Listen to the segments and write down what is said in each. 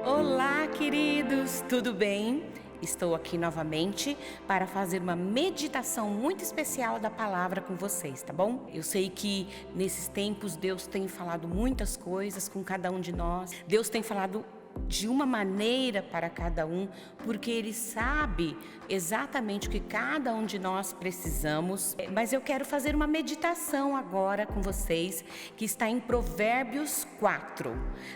Olá, queridos, tudo bem? Estou aqui novamente para fazer uma meditação muito especial da palavra com vocês, tá bom? Eu sei que nesses tempos Deus tem falado muitas coisas com cada um de nós. Deus tem falado de uma maneira para cada um, porque Ele sabe exatamente o que cada um de nós precisamos. Mas eu quero fazer uma meditação agora com vocês, que está em Provérbios 4.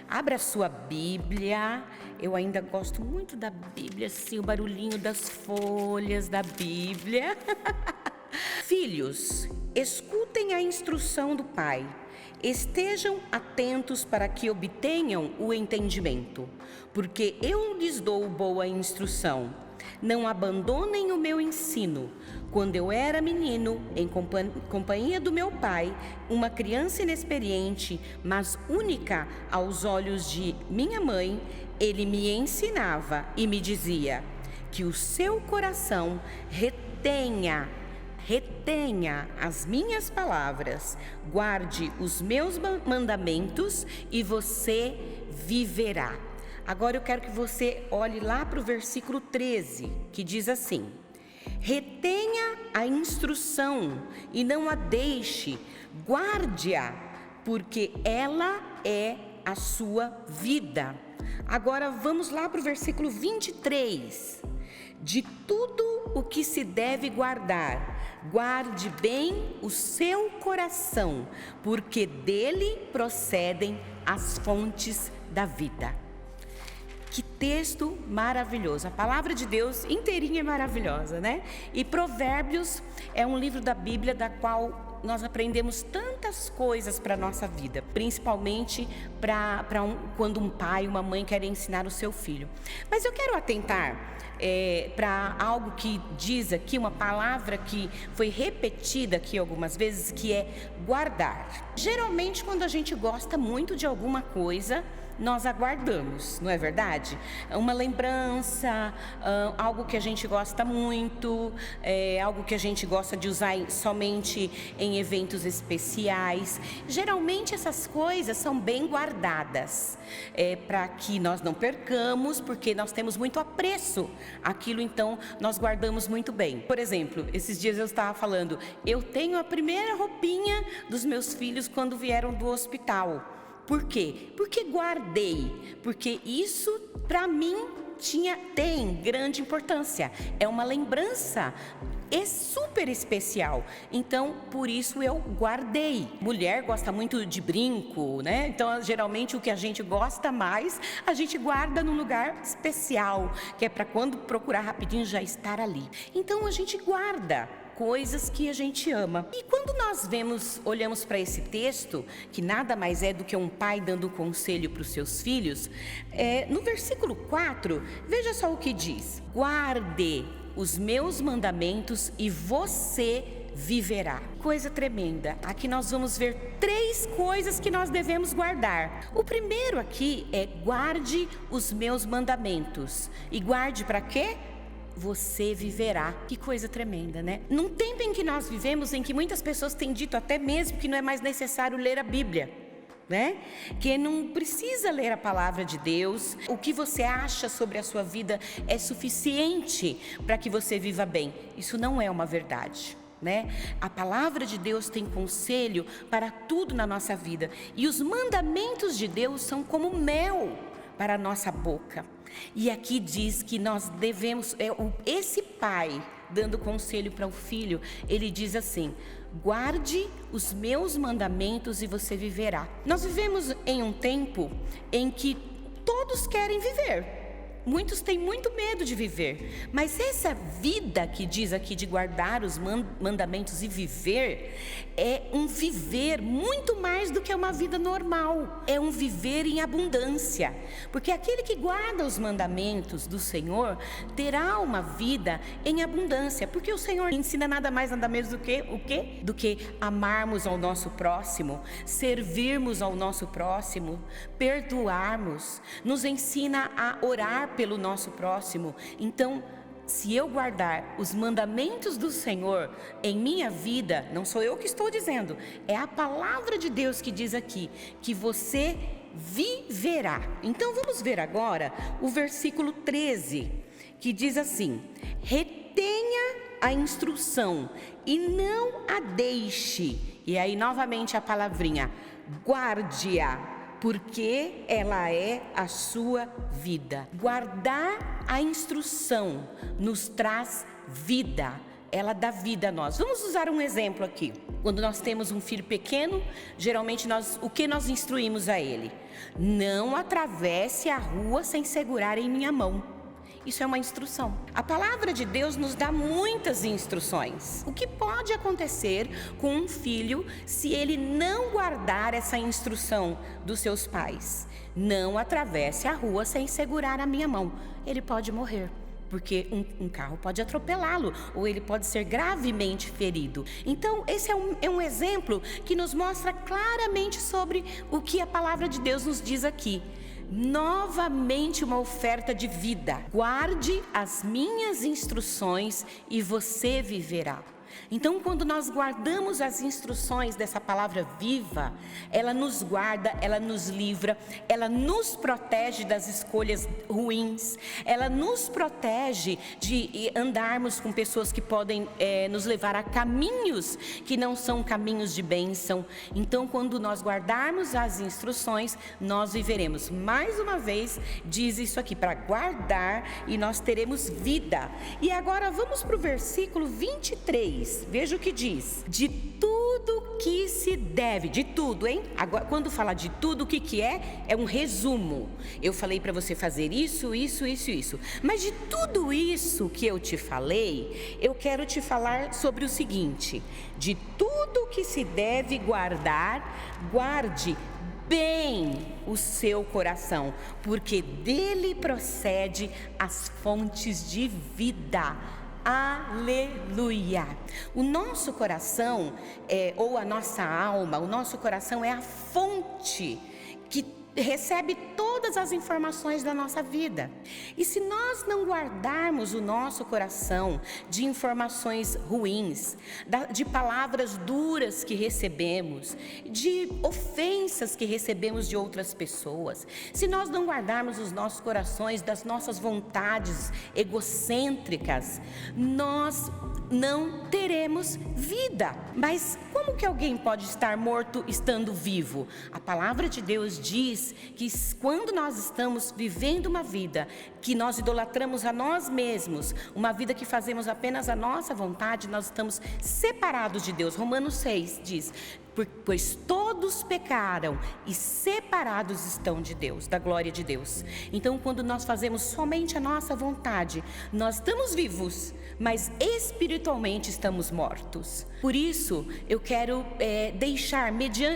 Abra a sua Bíblia. Eu ainda gosto muito da Bíblia, assim, o barulhinho das folhas da Bíblia. Filhos, escutem a instrução do Pai. Estejam atentos para que obtenham o entendimento, porque eu lhes dou boa instrução. Não abandonem o meu ensino. Quando eu era menino, em companhia do meu pai, uma criança inexperiente, mas única aos olhos de minha mãe, ele me ensinava e me dizia: que o seu coração retenha as minhas palavras, guarde os meus mandamentos e você viverá. Agora eu quero que você olhe lá para o versículo 13, que diz assim: retenha a instrução e não a deixe, guarde-a, porque ela é a sua vida. Agora vamos lá para o versículo 23. De tudo o que se deve guardar, guarde bem o seu coração, porque dele procedem as fontes da vida. Que texto maravilhoso! A palavra de Deus inteirinha é maravilhosa, né? E Provérbios é um livro da Bíblia da qual nós aprendemos tantas coisas para a nossa vida, principalmente quando um pai, uma mãe querem ensinar o seu filho. Mas eu quero atentar para algo que diz aqui, uma palavra que foi repetida aqui algumas vezes, que é guardar. Geralmente, quando a gente gosta muito de alguma coisa, nós aguardamos, não é verdade? Uma lembrança, algo que a gente gosta muito, algo que a gente gosta de usar somente em eventos especiais. Geralmente essas coisas são bem guardadas, para que nós não percamos, porque nós temos muito apreço àquilo, então nós guardamos muito bem. Por exemplo, esses dias eu estava falando, eu tenho a primeira roupinha dos meus filhos quando vieram do hospital. Por quê? Porque guardei, porque isso para mim tem grande importância, é uma lembrança, é super especial, então por isso eu guardei. Mulher gosta muito de brinco, né? Então geralmente o que a gente gosta mais, a gente guarda num lugar especial, que é para quando procurar rapidinho já estar ali. Então a gente guarda coisas que a gente ama. E quando nós olhamos para esse texto, que nada mais é do que um pai dando conselho para os seus filhos, no versículo 4, veja só o que diz: guarde os meus mandamentos e você viverá. Coisa tremenda. Aqui nós vamos ver 3 coisas que nós devemos guardar. O primeiro aqui é: guarde os meus mandamentos. E guarde para quê? Você viverá. Que coisa tremenda, né? Num tempo em que nós vivemos, em que muitas pessoas têm dito até mesmo que não é mais necessário ler a Bíblia, né? Que não precisa ler a palavra de Deus. O que você acha sobre a sua vida é suficiente para que você viva bem. Isso não é uma verdade, né? A palavra de Deus tem conselho para tudo na nossa vida. E os mandamentos de Deus são como mel para a nossa boca. E aqui diz que nós devemos, esse pai dando conselho para o filho, ele diz assim: guarde os meus mandamentos e você viverá. Nós vivemos em um tempo em que todos querem viver. Muitos têm muito medo de viver, mas essa vida que diz aqui de guardar os mandamentos e viver, é um viver muito mais do que uma vida normal, é um viver em abundância, porque aquele que guarda os mandamentos do Senhor terá uma vida em abundância, porque o Senhor ensina nada mais, nada menos do que o quê? Do que amarmos ao nosso próximo, servirmos ao nosso próximo, perdoarmos, nos ensina a orar pelo nosso próximo. Então, se eu guardar os mandamentos do Senhor em minha vida, não sou eu que estou dizendo, é a palavra de Deus que diz aqui, que você viverá. Então vamos ver agora o versículo 13, que diz assim: retenha a instrução e não a deixe. E aí novamente a palavrinha, guarde-a, porque ela é a sua vida. Guardar a instrução nos traz vida. Ela dá vida a nós. Vamos usar um exemplo aqui. Quando nós temos um filho pequeno, geralmente o que nós instruímos a ele? Não atravesse a rua sem segurar em minha mão. Isso é uma instrução. A palavra de Deus nos dá muitas instruções. O que pode acontecer com um filho se ele não guardar essa instrução dos seus pais? Não atravesse a rua sem segurar a minha mão. Ele pode morrer, porque um carro pode atropelá-lo, ou ele pode ser gravemente ferido. Então, esse é um exemplo que nos mostra claramente sobre o que a palavra de Deus nos diz aqui. Novamente uma oferta de vida. Guarde as minhas instruções e você viverá. Então, quando nós guardamos as instruções dessa palavra viva, ela nos guarda, ela nos livra, ela nos protege das escolhas ruins, ela nos protege de andarmos com pessoas que podem nos levar a caminhos que não são caminhos de bênção. Então, quando nós guardarmos as instruções, nós viveremos. Mais uma vez, diz isso aqui, para guardar, e nós teremos vida. E agora vamos para o versículo 23. Veja o que diz: de tudo que se deve, de tudo, hein? Agora, quando fala de tudo, o que é? É um resumo. Eu falei para você fazer isso. Mas de tudo isso que eu te falei, eu quero te falar sobre o seguinte: de tudo que se deve guardar, guarde bem o seu coração, porque dele procede as fontes de vida. Aleluia! O nosso coração, ou a nossa alma, o nosso coração é a fonte que recebe todas as informações da nossa vida. E se nós não guardarmos o nosso coração de informações ruins, de palavras duras que recebemos, de ofensas que recebemos de outras pessoas, se nós não guardarmos os nossos corações das nossas vontades egocêntricas, nós não teremos vida. Mas como que alguém pode estar morto estando vivo? A palavra de Deus diz que quando nós estamos vivendo uma vida que nós idolatramos a nós mesmos, uma vida que fazemos apenas a nossa vontade, nós estamos separados de Deus. Romanos 6 diz: pois todos pecaram e separados estão de Deus, da glória de Deus. Então, quando nós fazemos somente a nossa vontade, nós estamos vivos, mas espiritualmente estamos mortos. Por isso, eu quero deixar,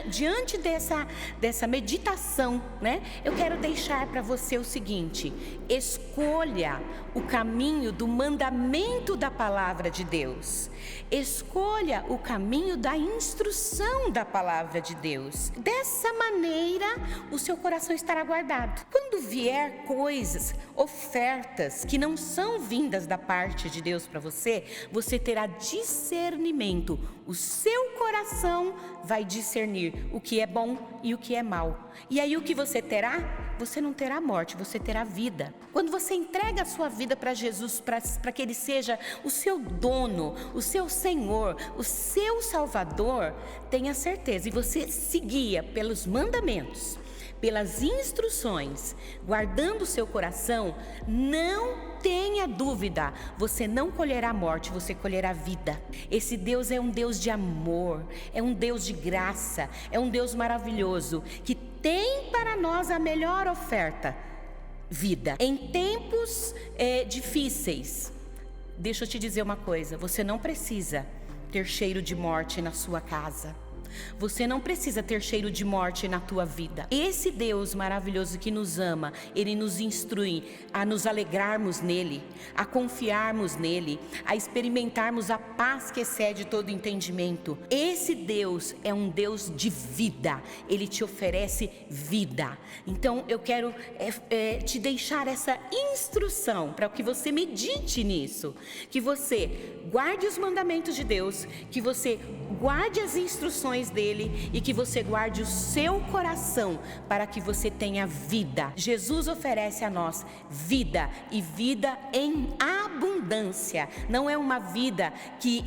diante dessa meditação, né? Eu quero deixar para você o seguinte: escolha o caminho do mandamento da palavra de Deus. Escolha o caminho da instrução da palavra de Deus. Dessa maneira, o seu coração estará guardado. Quando vier coisas, ofertas que não são vindas da parte de Deus para você, você terá discernimento. O seu coração vai discernir o que é bom e o que é mal. E aí o que você terá? Você não terá morte, você terá vida. Quando você entrega a sua vida para Jesus, para que Ele seja o seu dono, o seu Senhor, o seu Salvador, tenha certeza, e você se guia pelos mandamentos, pelas instruções, guardando o seu coração, não tenha dúvida, você não colherá morte, você colherá vida. Esse Deus é um Deus de amor, é um Deus de graça, é um Deus maravilhoso, que tem para nós a melhor oferta: vida. Em tempos difíceis, deixa eu te dizer uma coisa: você não precisa ter cheiro de morte na sua casa. Você não precisa ter cheiro de morte na tua vida. Esse Deus maravilhoso que nos ama, Ele nos instrui a nos alegrarmos nele, a confiarmos nele, a experimentarmos a paz que excede todo entendimento. Esse Deus é um Deus de vida. Ele te oferece vida. Então eu quero te deixar essa instrução para que você medite nisso, que você guarde os mandamentos de Deus, que você guarde as instruções instruções dele e que você guarde o seu coração para que você tenha vida. Jesus oferece a nós vida e vida em abundância. Não é uma vida que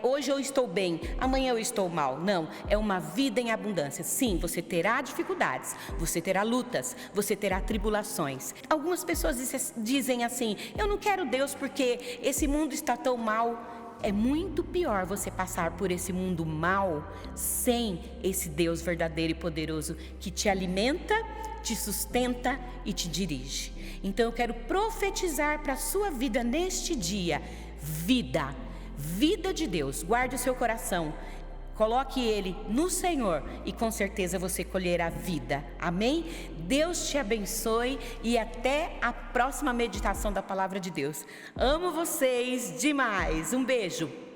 hoje eu estou bem, amanhã eu estou mal. Não, é uma vida em abundância. Sim, você terá dificuldades, você terá lutas, você terá tribulações. Algumas pessoas dizem assim: eu não quero Deus porque esse mundo está tão mal. É muito pior você passar por esse mundo mal sem esse Deus verdadeiro e poderoso que te alimenta, te sustenta e te dirige. Então eu quero profetizar para a sua vida neste dia: vida, vida de Deus. Guarde o seu coração, coloque ele no Senhor e com certeza você colherá vida. Amém? Deus te abençoe e até a próxima meditação da Palavra de Deus. Amo vocês demais. Um beijo.